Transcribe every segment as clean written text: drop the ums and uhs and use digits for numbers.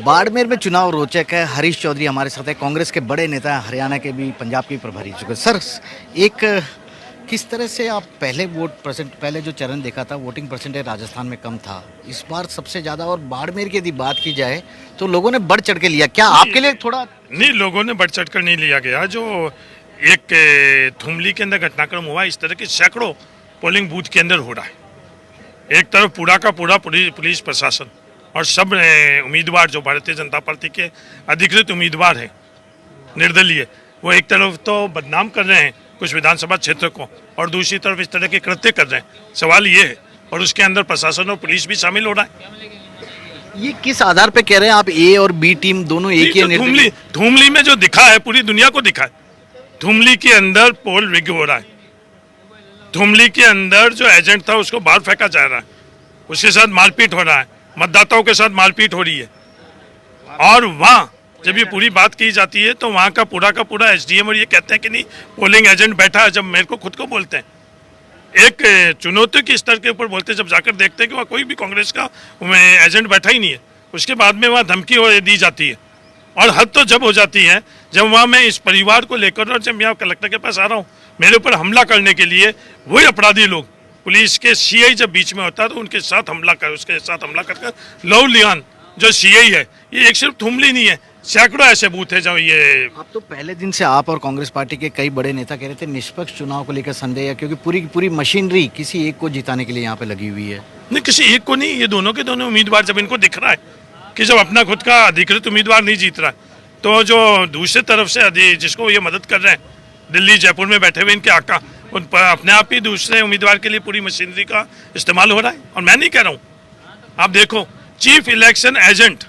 बाड़मेर में चुनाव रोचक है। हरीश चौधरी हमारे साथ है, कांग्रेस के बड़े नेता हैं, हरियाणा के भी, पंजाब के भी प्रभारी चुके। सर, एक किस तरह से आप पहले जो चरण देखा था, वोटिंग परसेंटेज राजस्थान में कम था, इस बार सबसे ज़्यादा, और बाड़मेर की यदि बात की जाए तो लोगों ने बढ़ चढ़ के लिया। क्या आपके लिए थोड़ा नहीं, लोगों ने बढ़ चढ़ कर नहीं लिया गया। जो एक थुमली के अंदर घटनाक्रम हुआ, इस तरह के सैकड़ों पोलिंग बूथ के अंदर हो रहा है। एक तरफ पूरा का पूरा पुलिस प्रशासन और सब उम्मीदवार जो भारतीय जनता पार्टी के अधिकृत उम्मीदवार हैं, निर्दलीय, वो एक तरफ तो बदनाम कर रहे हैं कुछ विधानसभा क्षेत्र को, और दूसरी तरफ इस तरह के कृत्य कर रहे हैं। सवाल ये है, और उसके अंदर प्रशासन और पुलिस भी शामिल हो रहा है। ये किस आधार पे कह रहे हैं आप? ए और बी टीम दोनों एक ही? थुमली में जो दिखा है, पूरी दुनिया को दिखा है। थुमली के अंदर पोल रिग हो रहा है। थुमली के अंदर जो एजेंट था उसको बाहर फेंका जा रहा है, उसके साथ मारपीट हो रहा है, मतदाताओं के साथ मारपीट हो रही है। और वहाँ जब ये पूरी बात की जाती है तो वहाँ का पूरा एसडीएम और ये कहते हैं कि नहीं, पोलिंग एजेंट बैठा है। जब मेरे को खुद को बोलते हैं, एक चुनौती के स्तर के ऊपर बोलते हैं, जब जाकर देखते हैं कि वहाँ कोई भी कांग्रेस का एजेंट बैठा ही नहीं है, उसके बाद में वहाँ धमकी दी जाती है। और हद तो जब हो जाती है जब वहाँ मैं इस परिवार को लेकर, और जब यहाँ कलेक्टर के पास आ रहा हूँ मेरे ऊपर हमला करने के लिए, वही अपराधी लोग, पुलिस के सीआई जब बीच में होता है तो उसके साथ हमला कर लव लियान जो सीआई है, ये एक सिर्फ थुमली नहीं है, सैकड़ों ऐसे बूथ है जो ये। अब तो पहले दिन से आप और कांग्रेस पार्टी के कई बड़े नेता कह रहे थे निष्पक्ष चुनाव को लेकर संदेह है, क्योंकि पूरी मशीनरी किसी एक को जिताने के लिए यहाँ पे लगी हुई है। नहीं, किसी एक को नहीं, ये दोनों के दोनों उम्मीदवार, जब इनको दिख रहा है कि जब अपना खुद का अधिकृत उम्मीदवार नहीं जीत रहा है, तो जो दूसरी तरफ से जिसको ये मदद कर रहे हैं, दिल्ली जयपुर में बैठे हुए इनके आका, उन पर अपने आप ही दूसरे उम्मीदवार के लिए पूरी मशीनरी का इस्तेमाल हो रहा है। और मैं नहीं कह रहा हूँ, आप देखो, चीफ इलेक्शन एजेंट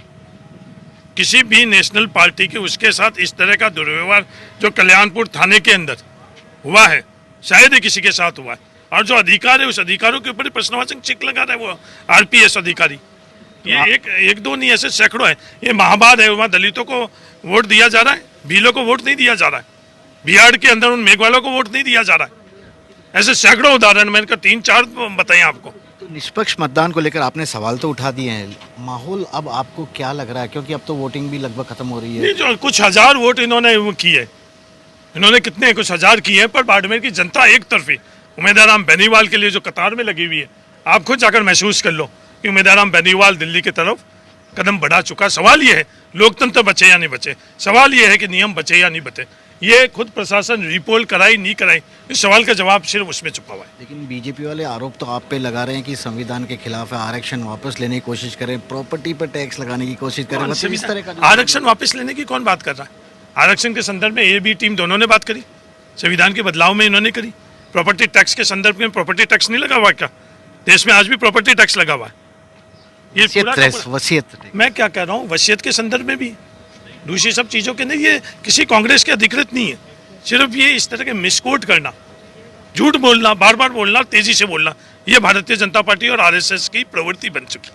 किसी भी नेशनल पार्टी के, उसके साथ इस तरह का दुर्व्यवहार जो कल्याणपुर थाने के अंदर हुआ है, शायद ही किसी के साथ हुआ है। और जो अधिकार है, उस अधिकारों के ऊपर प्रश्नवाचक चिन्ह लगा रहा है वो आरपीएस अधिकारी। ये एक दो नहीं, ऐसे सैकड़ों है। ये महाबाद है, वहाँ दलितों को वोट दिया जा रहा है, भीलों को वोट नहीं दिया जा रहा है, बिहार के अंदर उन मेघवालों को वोट नहीं दिया जा रहा है। ऐसे सैकड़ों उदाहरण मैंने 3-4 बताए आपको। तो निष्पक्ष मतदान को लेकर आपने सवाल तो उठा दिए हैं, माहौल अब आपको क्या लग रहा है? क्योंकि अब तो वोटिंग भी लगभग खत्म हो रही है। नहीं, जो कुछ हजार वोट इन्होंने किए, इन्होंने कितने, कुछ हजार किए हैं, पर बाड़मेर की जनता एक तरफी उम्मीदवार बेनीवाल के लिए जो कतार में लगी हुई है, आप खुद जाकर महसूस कर लो कि उम्मीदवार बेनीवाल दिल्ली की तरफ कदम बढ़ा चुका। सवाल ये है, लोकतंत्र बचे या नहीं बचे, सवाल ये है कि नियम बचे या नहीं बचे। ये खुद प्रशासन रिपोल कराई नहीं कराई, इस सवाल का जवाब सिर्फ उसमें छुपा हुआ है। लेकिन बीजेपी वाले आरोप तो आप पे लगा रहे हैं कि संविधान के खिलाफ है, आरक्षण वापस लेने की कोशिश करें, प्रॉपर्टी पर टैक्स लगाने की कोशिश करें, मतलब इस तरह का। आरक्षण वापस लेने की कौन बात कर रहा है? आरक्षण के संदर्भ में ए बी टीम दोनों ने बात करी, संविधान के बदलाव में इन्होंने करी। प्रॉपर्टी टैक्स के संदर्भ में प्रॉपर्टी टैक्स नहीं लगा हुआ क्या? देश में आज भी प्रॉपर्टी टैक्स लगा हुआ है। ये वसीयत, मैं क्या कह रहा हूँ, वसीयत के संदर्भ में भी, दूसरी सब चीज़ों के नहीं, ये किसी कांग्रेस के अधिकृत नहीं है। सिर्फ ये इस तरह के मिसकोट करना, झूठ बोलना, बार बार बोलना, तेजी से बोलना, ये भारतीय जनता पार्टी और आरएसएस की प्रवृत्ति बन चुकी।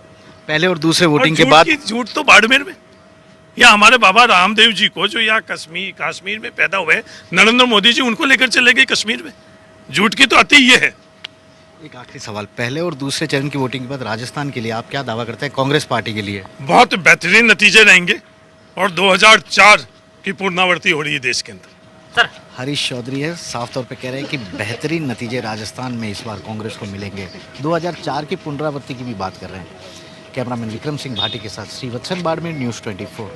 पहले और दूसरे वोटिंग के बाद झूठ तो बाड़मेर में, या हमारे बाबा रामदेव जी को जो यहाँ कश्मीर में पैदा हुए, नरेंद्र मोदी जी उनको लेकर चले गए कश्मीर में। झूठ की तो अति ये है। एक आखिरी सवाल, पहले और दूसरे चरण की वोटिंग के बाद राजस्थान के लिए आप क्या दावा करते हैं कांग्रेस पार्टी के लिए? बहुत बेहतरीन नतीजे रहेंगे, और 2004 की पूर्णावर्ती हो रही है देश के अंदर। सर, हरीश चौधरी है, साफ तौर पे कह रहे हैं कि बेहतरीन नतीजे राजस्थान में इस बार कांग्रेस को मिलेंगे। 2004 की पुनरावृत्ति की भी बात कर रहे हैं। कैमरामैन विक्रम सिंह भाटी के साथ श्रीवत्सन, बाड़मेर, न्यूज़ 24।